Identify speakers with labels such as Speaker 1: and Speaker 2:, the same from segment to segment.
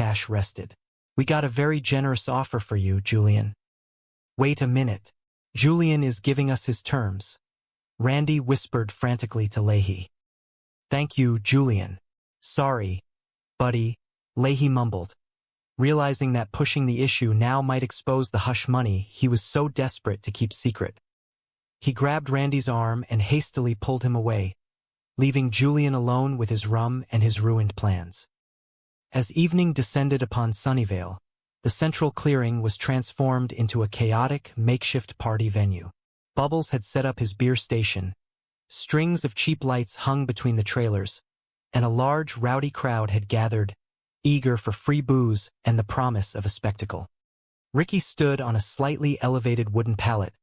Speaker 1: cash rested. "We got a very generous offer for you, Julian." "Wait a minute. Julian is giving us his terms," Randy whispered frantically to Leahy. "Thank you, Julian." "Sorry, buddy," Leahy mumbled. Realizing that pushing the issue now might expose the hush money, he was so desperate to keep secret. He grabbed Randy's arm and hastily pulled him away, leaving Julian alone with his rum and his ruined plans. As evening descended upon Sunnyvale, the central clearing was transformed into a chaotic, makeshift party venue. Bubbles had set up his beer station, strings of cheap lights hung between the trailers, and a large, rowdy crowd had gathered, eager for free booze and the promise of a spectacle. Ricky stood on a slightly elevated wooden pallet,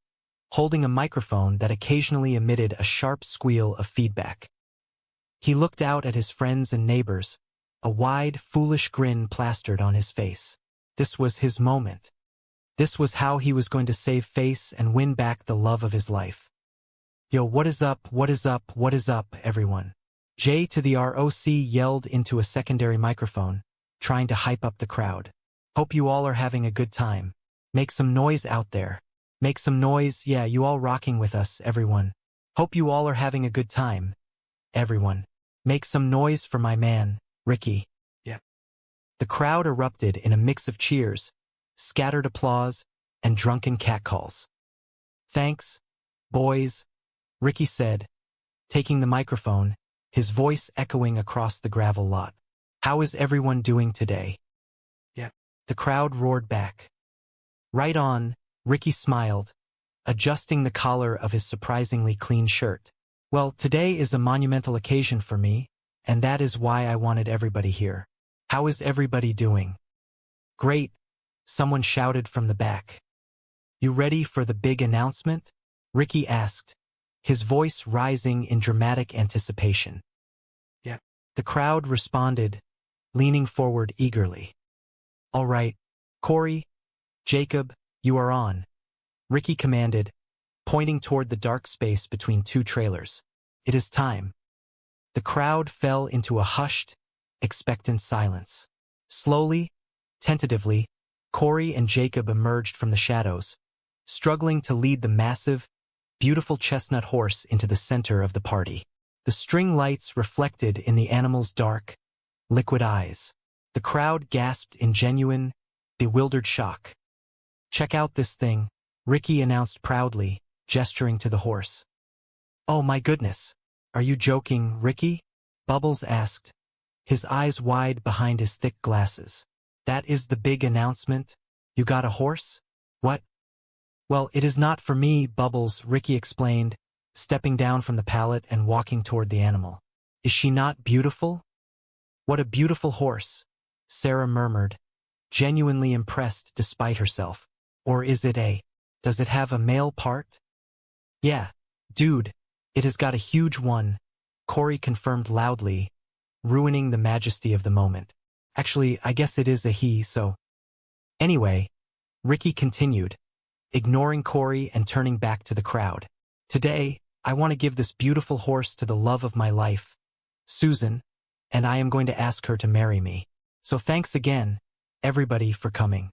Speaker 1: holding a microphone that occasionally emitted a sharp squeal of feedback. He looked out at his friends and neighbors, a wide, foolish grin plastered on his face. This was his moment. This was how he was going to save face and win back the love of his life. "Yo, what is up, what is up, what is up, everyone?" Jay to the ROC yelled into a secondary microphone, trying to hype up the crowd. "Hope you all are having a good time. Make some noise out there. Make some noise, yeah, you all rocking with us, everyone. Hope you all are having a good time. Everyone. Make some noise for my man, Ricky." Yeah. The crowd erupted in a mix of cheers, scattered applause, and drunken catcalls. "Thanks, boys," Ricky said, taking the microphone, his voice echoing across the gravel lot. "How is everyone doing today?" Yeah. The crowd roared back. "Right on," Ricky smiled, adjusting the collar of his surprisingly clean shirt. "Well, today is a monumental occasion for me, and that is why I wanted everybody here. How is everybody doing?" "Great," someone shouted from the back. "You ready for the big announcement?" Ricky asked, his voice rising in dramatic anticipation. Yeah. The crowd responded, leaning forward eagerly. "All right, Corey, Jacob, you are on," Ricky commanded, pointing toward the dark space between two trailers. "It is time." The crowd fell into a hushed, expectant silence. Slowly, tentatively, Corey and Jacob emerged from the shadows, struggling to lead the massive, beautiful chestnut horse into the center of the party. The string lights reflected in the animal's dark, liquid eyes. The crowd gasped in genuine, bewildered shock. "Check out this thing," Ricky announced proudly, gesturing to the horse. "Oh my goodness, are you joking, Ricky?" Bubbles asked, his eyes wide behind his thick glasses. "That is the big announcement? You got a horse? What?" "Well, it is not for me, Bubbles," Ricky explained, stepping down from the pallet and walking toward the animal. "Is she not beautiful?" "What a beautiful horse," Sarah murmured, genuinely impressed despite herself. "Or is it does it have a male part?" "Yeah, dude, it has got a huge one," Corey confirmed loudly, ruining the majesty of the moment. "Actually, I guess it is a he, so." "Anyway," Ricky continued, ignoring Corey and turning back to the crowd. "Today, I want to give this beautiful horse to the love of my life, Susan, and I am going to ask her to marry me. So thanks again, everybody, for coming."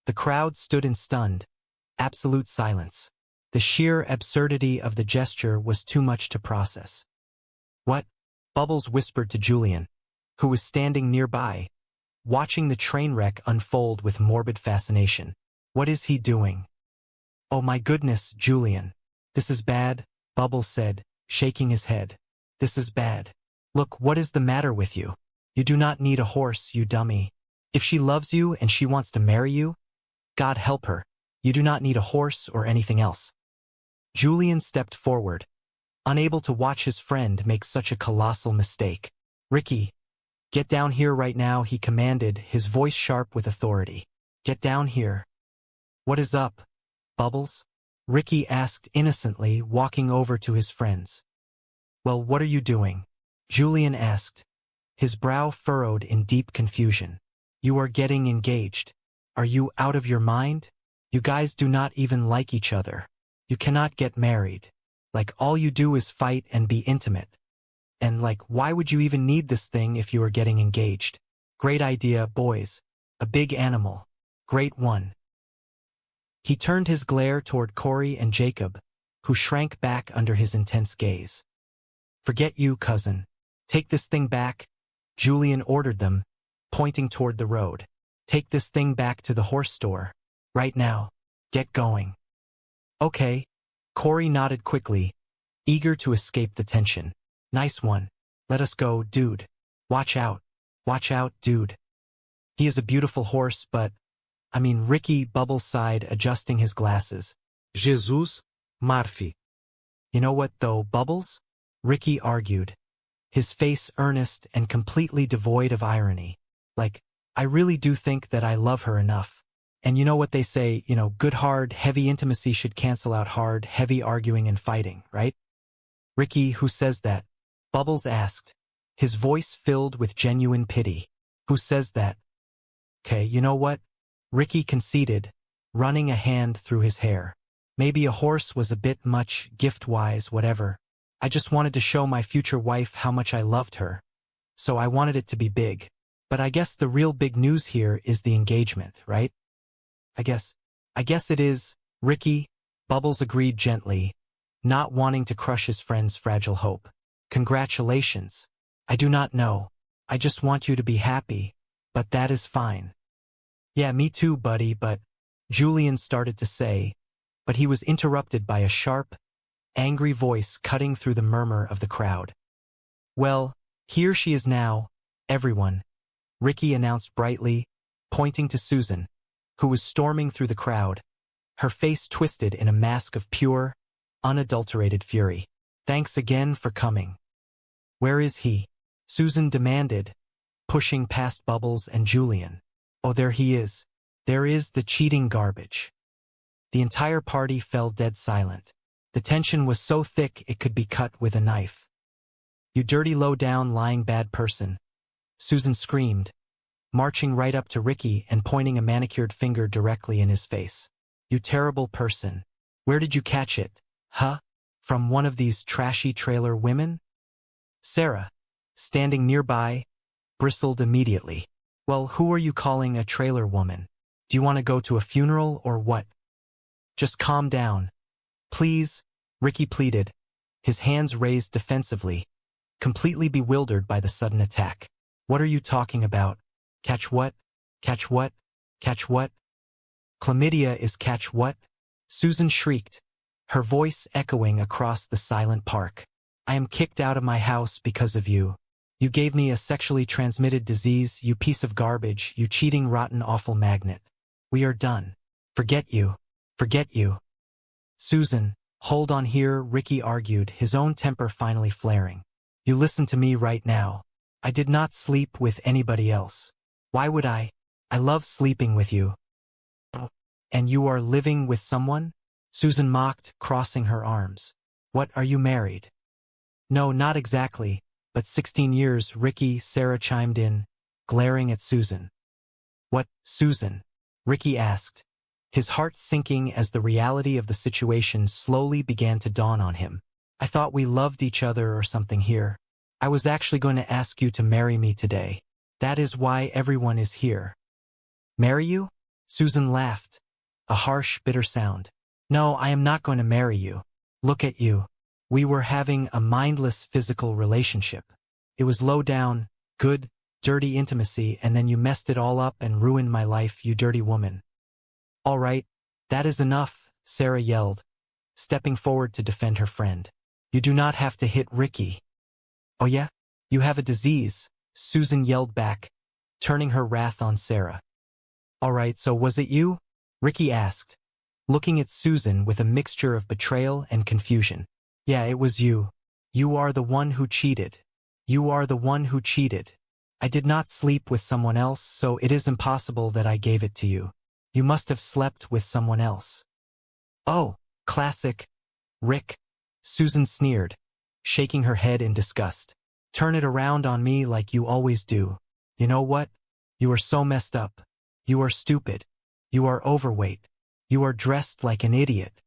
Speaker 1: The crowd stood in stunned, absolute silence. The sheer absurdity of the gesture was too much to process. "What?" Bubbles whispered to Julian, who was standing nearby, watching the train wreck unfold with morbid fascination. "What is he doing?" "Oh my goodness, Julian. This is bad," Bubbles said, shaking his head. "This is bad. Look, what is the matter with you? You do not need a horse, you dummy. If she loves you and she wants to marry you, God help her. You do not need a horse or anything else." Julian stepped forward, unable to watch his friend make such a colossal mistake. "Ricky, get down here right now," he commanded, his voice sharp with authority. "Get down here." "What is up, Bubbles?" Ricky asked innocently, walking over to his friends. "Well, what are you doing?" Julian asked, his brow furrowed in deep confusion. "You are getting engaged. Are you out of your mind? You guys do not even like each other. You cannot get married. Like, all you do is fight and be intimate. And like, why would you even need this thing if you are getting engaged?" Great idea, boys. A big animal. Great one. He turned his glare toward Corey and Jacob, who shrank back under his intense gaze. Forget you, cousin. Take this thing back, Julian ordered them, pointing toward the road. Take this thing back to the horse store. Right now. Get going. Okay. Corey nodded quickly, eager to escape the tension. Nice one. Let us go, dude. Watch out. Watch out, dude. He is a beautiful horse, but... Ricky, Bubbles sighed, adjusting his glasses. Jesus, Murphy. You know what, though, Bubbles? Ricky argued, his face earnest and completely devoid of irony. Like, I really do think that I love her enough. And you know what they say, good hard, heavy intimacy should cancel out hard, heavy arguing and fighting, right? Ricky, who says that? Bubbles asked, his voice filled with genuine pity. Who says that? Okay, you know what? Ricky conceded, running a hand through his hair. Maybe a horse was a bit much, gift-wise, whatever. I just wanted to show my future wife how much I loved her. So I wanted it to be big. But I guess the real big news here is the engagement, right? I guess it is, Ricky, Bubbles agreed gently, not wanting to crush his friend's fragile hope. Congratulations. I do not know. I just want you to be happy, but that is fine. Yeah, me too, buddy, but Julian started to say, but he was interrupted by a sharp, angry voice cutting through the murmur of the crowd. Well, here she is now, everyone, Ricky announced brightly, pointing to Susan, who was storming through the crowd, her face twisted in a mask of pure, unadulterated fury. Thanks again for coming. Where is he? Susan demanded, pushing past Bubbles and Julian. Oh, there he is. There is the cheating garbage. The entire party fell dead silent. The tension was so thick it could be cut with a knife. You dirty low-down lying bad person, Susan screamed, marching right up to Ricky and pointing a manicured finger directly in his face. You terrible person. Where did you catch it? Huh? From one of these trashy trailer women? Sarah, standing nearby, bristled immediately. Well, who are you calling a trailer woman? Do you want to go to a funeral or what? Just calm down. Please, Ricky pleaded, his hands raised defensively, completely bewildered by the sudden attack. What are you talking about? Catch what? Catch what? Catch what? Chlamydia is catch what? Susan shrieked, her voice echoing across the silent park. I am kicked out of my house because of you. You gave me a sexually transmitted disease, you piece of garbage, you cheating rotten awful magnet. We are done. Forget you. Forget you. Susan, hold on here, Ricky argued, his own temper finally flaring. You listen to me right now. I did not sleep with anybody else. Why would I? I love sleeping with you. And you are living with someone? Susan mocked, crossing her arms. What, are you married? No, not exactly, but 16 years, Ricky, Sarah chimed in, glaring at Susan. What, Susan? Ricky asked, his heart sinking as the reality of the situation slowly began to dawn on him. I thought we loved each other or something here. I was actually going to ask you to marry me today. That is why everyone is here. Marry you? Susan laughed, a harsh, bitter sound. No, I am not going to marry you. Look at you. We were having a mindless physical relationship. It was low down, good, dirty intimacy, and then you messed it all up and ruined my life, you dirty woman. All right, that is enough, Sarah yelled, stepping forward to defend her friend. You do not have to hit Ricky. Oh yeah? You have a disease, Susan yelled back, turning her wrath on Sarah. All right, so was it you? Ricky asked, looking at Susan with a mixture of betrayal and confusion. Yeah, it was you. You are the one who cheated. You are the one who cheated. I did not sleep with someone else, so it is impossible that I gave it to you. You must have slept with someone else. Oh, classic. Rick, Susan sneered, shaking her head in disgust. Turn it around on me like you always do. You know what? You are so messed up. You are stupid. You are overweight. You are dressed like an idiot.